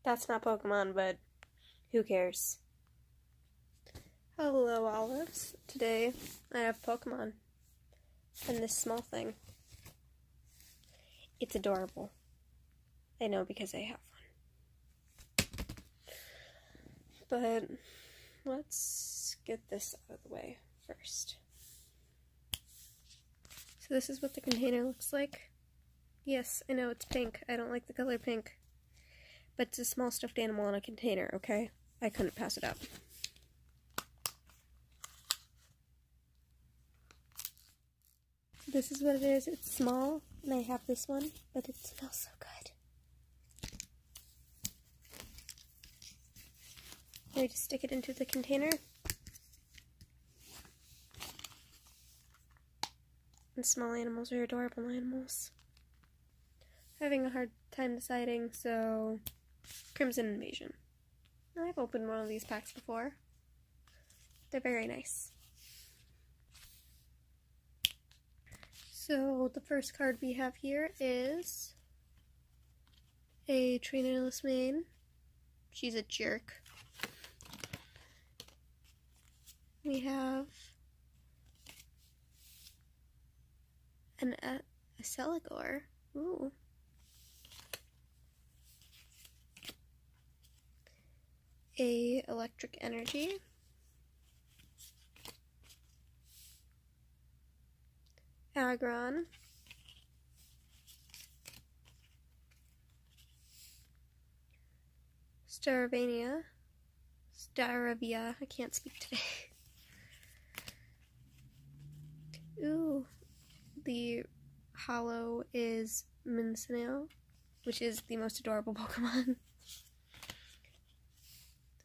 That's not Pokemon, but who cares? Hello, Olives. Today I have Pokemon and this small thing. It's adorable. I know because I have one. But let's get this out of the way first. So this is what the container looks like. Yes, I know it's pink. I don't like the color pink. But it's a small stuffed animal in a container, okay? I couldn't pass it up. This is what it is. It's small, and I have this one, but it smells so good. I just stick it into the container. And small animals are adorable animals. Having a hard time deciding, so Crimson Invasion. I've opened one of these packs before. They're very nice. So the first card we have here is a trainerless main. She's a jerk. We have a Celigor. Ooh. A Electric Energy. Aggron. Staravia, I can't speak today. Ooh, the holo is Mincineo, which is the most adorable Pokemon.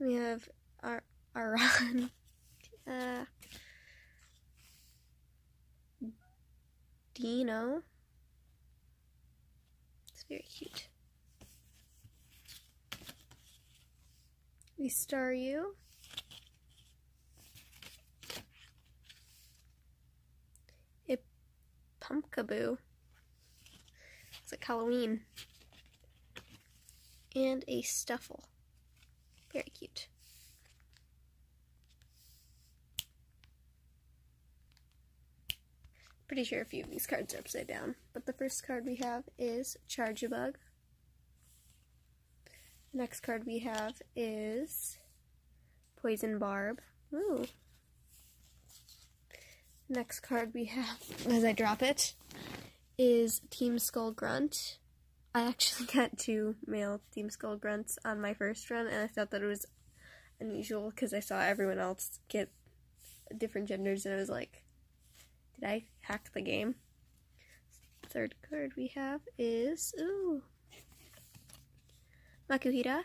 We have Aron, Dino. It's very cute. We Staryu. A Pumpkaboo. It's like Halloween. And a Stuffle. Very cute. Pretty sure a few of these cards are upside down. But the first card we have is Charjabug. The next card we have is Poison Barb. Ooh. Next card we have, as I drop it, is Team Skull Grunt. I actually got 2 male Team Skull Grunts on my first run, and I thought that it was unusual because I saw everyone else get different genders, and I was like, did I hack the game? Third card we have is, ooh, Makuhita.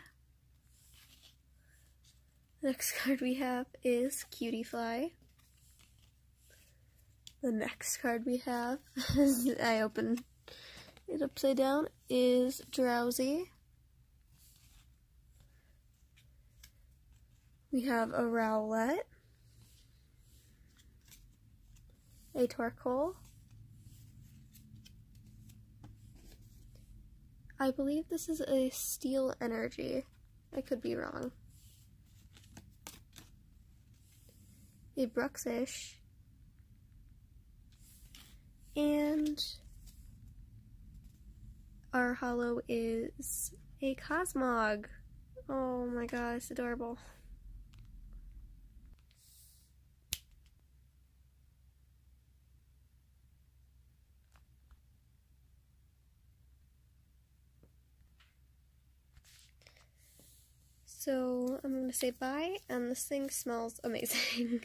Next card we have is Cutiefly. The next card we have, I opened it upside down, is Drowsy. We have a Rowlet, a Torkoal. I believe this is a Steel Energy. I could be wrong. A Bruxish. And our holo is a Cosmog. Oh my god, it's adorable. So I'm going to say bye, and this thing smells amazing.